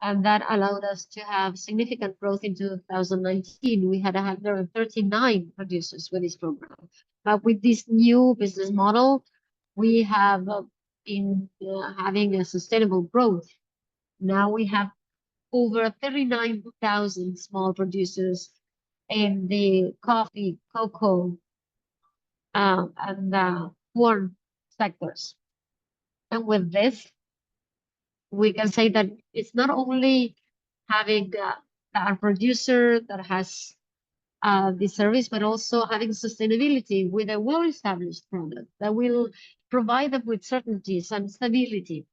And that allowed us to have significant growth in 2019. We had 139 producers with this program. But with this new business model, we have been having a sustainable growth. Now we have over 39,000 small producers in the coffee, cocoa, and corn sectors. And with this, we can say that it's not only having our producer that has the service, but also having sustainability with a well-established product that will provide them with certainties and stability.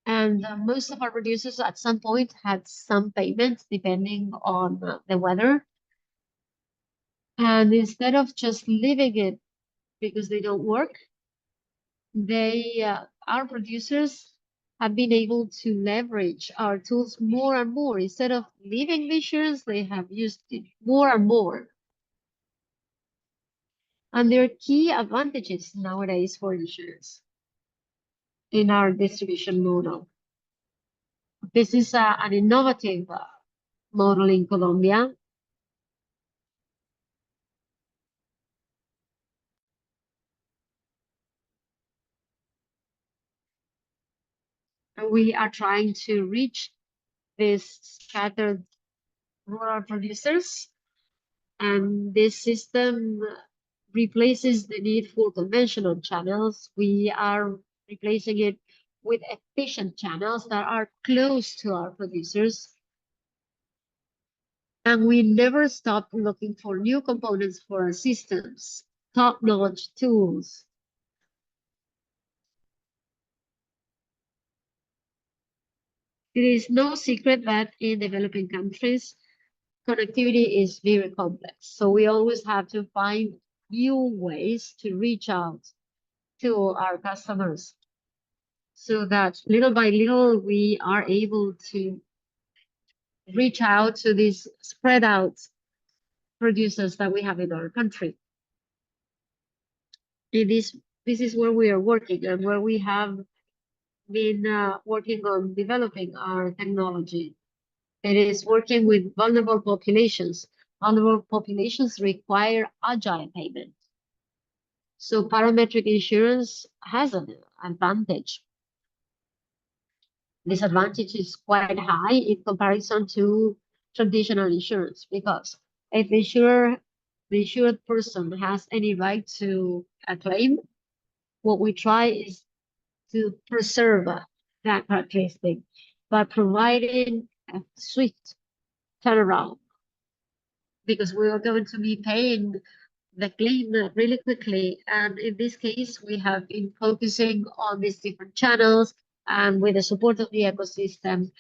And most of our producers at some point had some payments depending on the weather. And instead of just leaving it because they don't work, our producers have been able to leverage our tools more and more. Instead of leaving the insurance, they have used it more and more. And there are key advantages nowadays for insurance in our distribution model. This is an innovative model in Colombia. And we are trying to reach these scattered rural producers. And this system replaces the need for conventional channels. We are replacing it with efficient channels that are close to our producers. And we never stop looking for new components for our systems, top-notch tools. It is no secret that in developing countries, connectivity is very complex. So we always have to find new ways to reach out to our customers so that little by little we are able to reach out to these spread out producers that we have in our country. This is where we are working and where we have been working on developing our technology. It is working with vulnerable populations. Vulnerable populations require agile payment. So parametric insurance has an advantage. This advantage is quite high in comparison to traditional insurance because if the insured person has any right to a claim, what we try is to preserve that characteristic by providing a swift turnaround because we are going to be paying the claim really quickly. And in this case, we have been focusing on these different channels, and with the support of the ecosystem,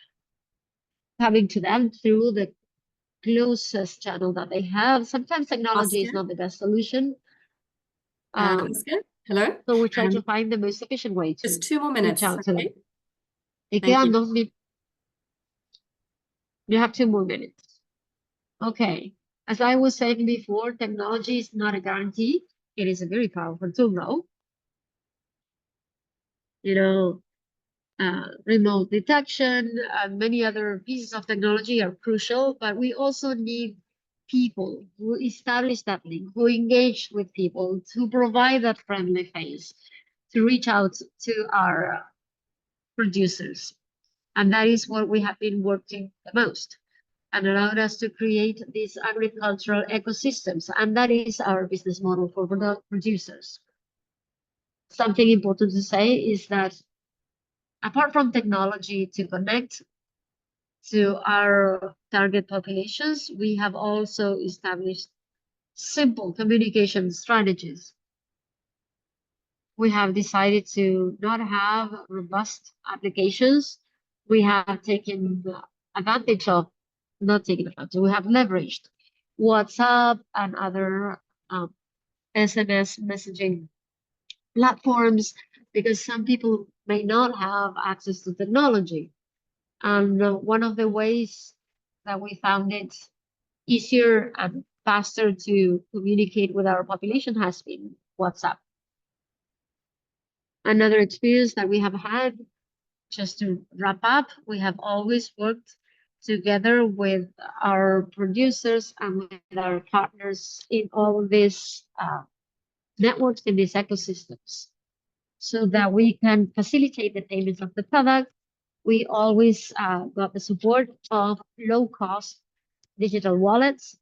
coming to them through the closest channel that they have. Sometimes technology is Oscar? not the best solution. Oscar, hello. So we try to find the most efficient way to Just 2 more reach minutes. out to them. Okay. Te Thank quedan you. 2 minutes. You have 2 more minutes. Okay. As I was saying before, technology is not a guarantee. It is a very powerful tool, though. You know, remote detection and many other pieces of technology are crucial, but we also need people who establish that link, who engage with people, to provide that friendly face, to reach out to our producers. And that is what we have been working the most, and allowed us to create these agricultural ecosystems. And that is our business model for producers. Something important to say is that apart from technology to connect to our target populations, we have also established simple communication strategies. We have decided to not have robust applications. We have taken advantage of, not taken advantage, we have leveraged WhatsApp and other SMS messaging platforms, because some people may not have access to technology. And one of the ways that we found it easier and faster to communicate with our population has been WhatsApp. Another experience that we have had, just to wrap up, we have always worked together with our producers and with our partners in all of these networks, in these ecosystems, so that we can facilitate the payments of the product. We always got the support of low-cost digital wallets,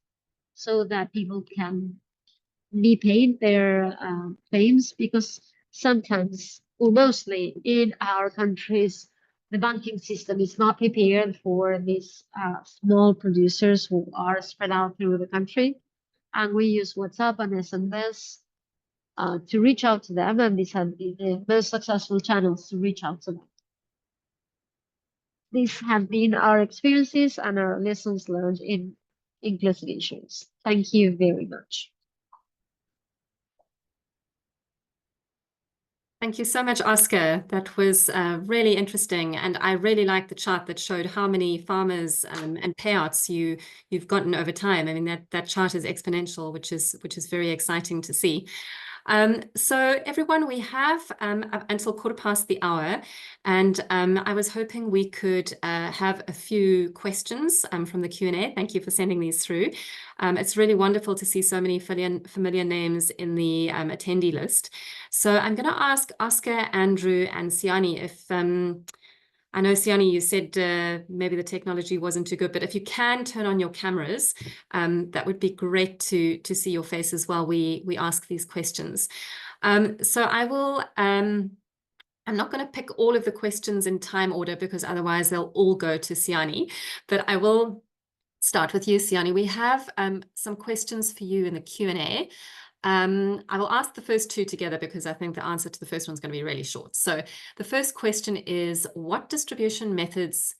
so that people can be paid their claims, because sometimes, or mostly in our countries, the banking system is not prepared for these small producers who are spread out through the country. And we use WhatsApp and SMS to reach out to them, and these have been the most successful channels to reach out to them. These have been our experiences and our lessons learned in inclusive insurance. Thank you very much. Thank you so much, Oscar. That was really interesting, and I really like the chart that showed how many farmers and payouts you've gotten over time. I mean, that chart is exponential, which is very exciting to see. So everyone, we have until 1:15, and I was hoping we could have a few questions from the Q&A. Thank you for sending these through. It's really wonderful to see so many familiar names in the attendee list. So I'm going to ask Oscar, Andrew, and Siani if I know, Siani, you said maybe the technology wasn't too good, but if you can turn on your cameras, that would be great to see your faces while we ask these questions. So I will, I'm not going to pick all of the questions in time order, because otherwise they'll all go to Siani, but I will start with you, Siani. We have some questions for you in the Q&A. I will ask the first two together, because I think the answer to the first one is going to be really short. So the first question is, what distribution methods,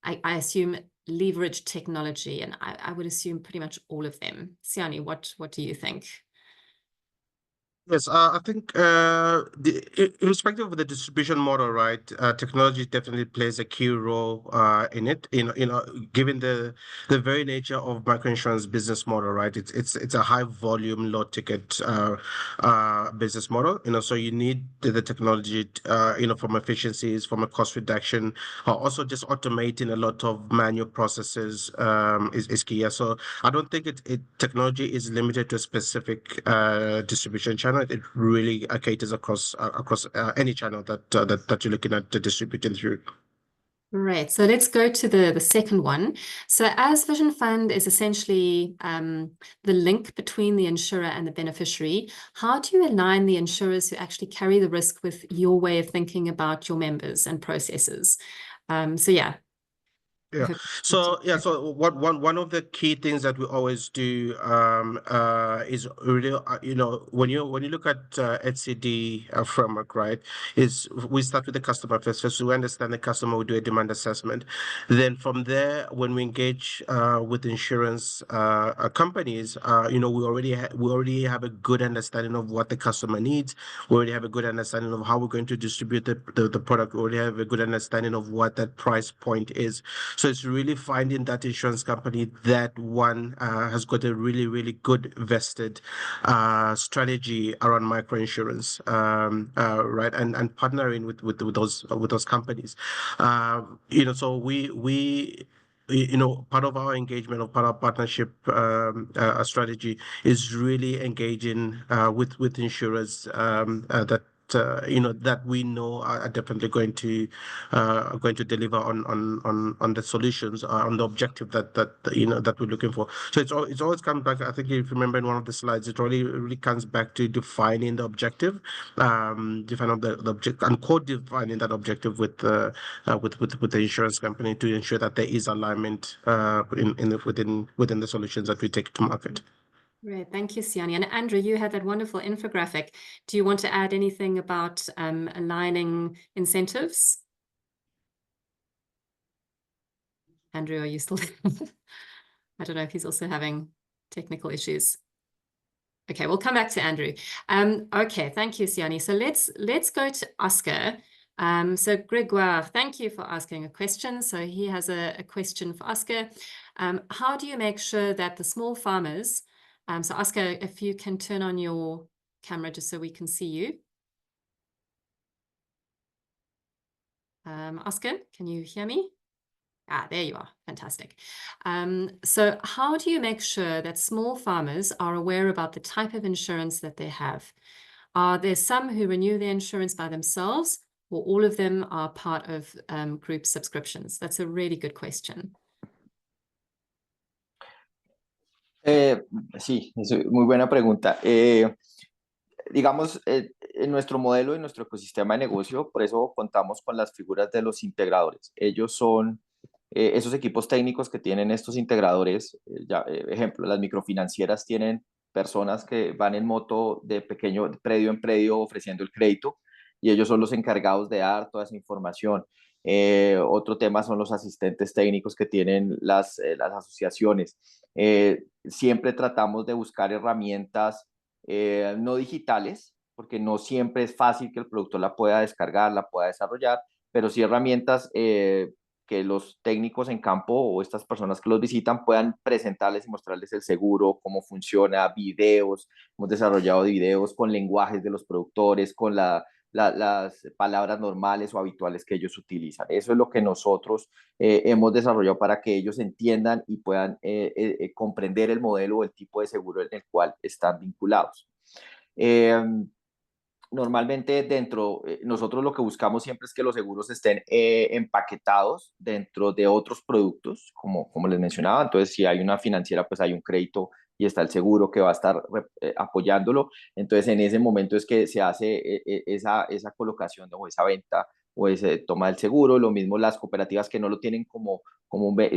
I assume, leverage technology? And I would assume pretty much all of them. Siani, what do you think? Yes, I think irrespective of the distribution model, right, technology definitely plays a key role in it. Given the very nature of microinsurance business model, right, it's a high volume, low ticket business model. So you need the technology, from efficiencies, from a cost reduction, also just automating a lot of manual processes is key. Yeah. So I don't think technology is limited to a specific distribution channel. It really caters across any channel that you're looking at distributing through. Right. So let's go to the second one. So as Vision Fund is essentially the link between the insurer and the beneficiary, how do you align the insurers who actually carry the risk with your way of thinking about your members and processes? So yeah. Yeah. So one of the key things that we always do is really when you look at HCD framework, right, is we start with the customer first. First, we understand the customer, we do a demand assessment. Then from there, when we engage with insurance companies, we already have a good understanding of what the customer needs. We already have a good understanding of how we're going to distribute the product. We already have a good understanding of what that price point is. So it's really finding that insurance company that one has got a really, really good vested strategy around microinsurance, right, and partnering with those companies. So we part of our engagement or part of our partnership strategy is really engaging with insurers that we know are definitely going to deliver on the solutions, on the objective that we're looking for. So it's always comes back. I think if you remember in one of the slides, it really comes back to defining the objective, defining the objective and co-defining that objective with the insurance company to ensure that there is alignment within the solutions that we take to market. Great, thank you, Siani. And Andrew, you had that wonderful infographic. Do you want to add anything about aligning incentives? Andrew, are you still there? I don't know if he's also having technical issues. Okay, we'll come back to Andrew. Okay, thank you, Siani. So let's go to Oscar. So Gregoire, thank you for asking a question. So he has a question for Oscar. How do you make sure that the small farmers, so Oscar, if you can turn on your camera just so we can see you. Oscar, can you hear me? There you are. Fantastic. So how do you make sure that small farmers are aware about the type of insurance that they have? Are there some who renew their insurance by themselves, or all of them are part of group subscriptions? That's a really good question. Sí, es muy buena pregunta. Digamos, en nuestro modelo, en nuestro ecosistema de negocio, por eso contamos con las figuras de los integradores. Ellos son esos equipos técnicos que tienen estos integradores. Ejemplo, las microfinancieras tienen personas que van en moto de predio en predio ofreciendo el crédito, y ellos son los encargados de dar toda esa información. Otro tema son los asistentes técnicos que tienen las asociaciones. Siempre tratamos de buscar herramientas no digitales, porque no siempre es fácil que el productor la pueda descargar, la pueda desarrollar, pero sí herramientas que los técnicos en campo o estas personas que los visitan puedan presentarles y mostrarles el seguro, cómo funciona, videos. Hemos desarrollado videos con lenguajes de los productores, con las palabras normales o habituales que ellos utilizan. Eso es lo que nosotros hemos desarrollado para que ellos entiendan y puedan comprender el modelo o el tipo de seguro en el cual están vinculados. Normalmente nosotros lo que buscamos siempre es que los seguros estén empaquetados dentro de otros productos, como les mencionaba. Entonces, si hay una financiera, pues hay un crédito y está el seguro que va a estar apoyándolo. Entonces, en ese momento es que se hace esa colocación o esa venta o esa toma del seguro. Lo mismo las cooperativas que no lo tienen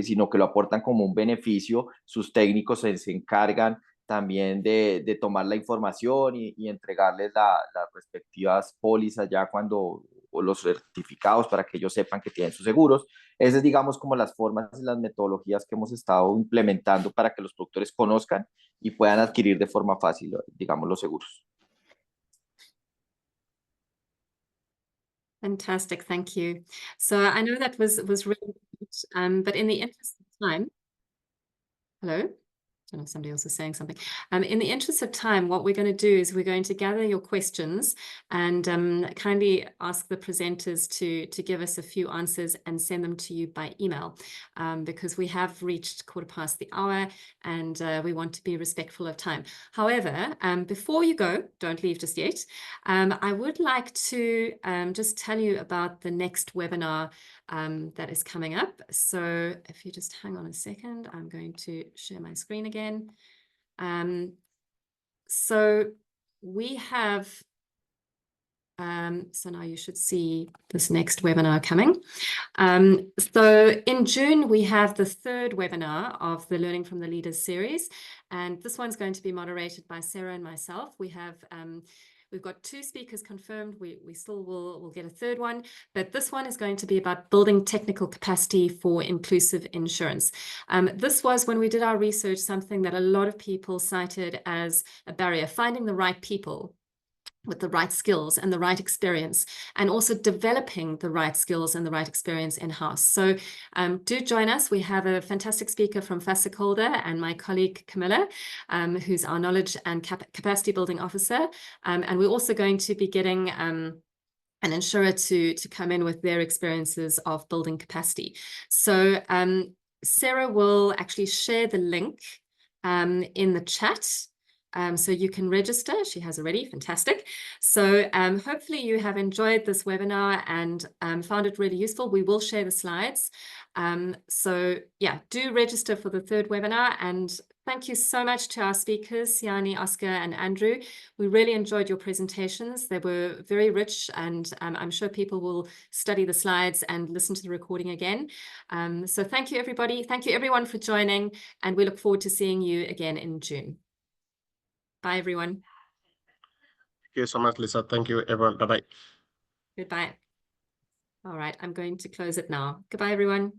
sino que lo aportan como un beneficio. Sus técnicos se encargan también de tomar la información y entregarles las respectivas pólizas ya o los certificados para que ellos sepan que tienen sus seguros. Esas es, digamos, como las formas y las metodologías que hemos estado implementando para que los productores conozcan y puedan adquirir de forma fácil, digamos, los seguros. Fantastic, thank you. So I know that was really good, but in the interest of time, hello? I don't know if somebody else is saying something. In the interest of time, what we're going to do is we're going to gather your questions and kindly ask the presenters to give us a few answers and send them to you by email, because we have reached 1:15 and we want to be respectful of time. However, before you go, don't leave just yet. I would like to just tell you about the next webinar that is coming up. So if you just hang on a second, I'm going to share my screen again. So we have So now you should see this next webinar coming. So in June, we have the third webinar of the Learning from the Leaders series. And this one's going to be moderated by Sarah and myself. We've got 2 speakers confirmed. We still will get a third one, but this one is going to be about building technical capacity for inclusive insurance. This was, when we did our research, something that a lot of people cited as a barrier, finding the right people with the right skills and the right experience, and also developing the right skills and the right experience in-house. So do join us. We have a fantastic speaker from Fasekolder and my colleague Camilla, who's our knowledge and capacity building officer. And we're also going to be getting an insurer to come in with their experiences of building capacity. So Sarah will actually share the link in the chat. So you can register. She has already. Fantastic. So hopefully you have enjoyed this webinar and found it really useful. We will share the slides. So yeah, do register for the third webinar. And thank you so much to our speakers, Siani, Oscar, and Andrew. We really enjoyed your presentations. They were very rich, and I'm sure people will study the slides and listen to the recording again. So thank you, everybody. Thank you, everyone, for joining, and we look forward to seeing you again in June. Bye, everyone. Thank you so much, Lisa. Thank you, everyone. Bye-bye. Goodbye. All right, I'm going to close it now. Goodbye, everyone.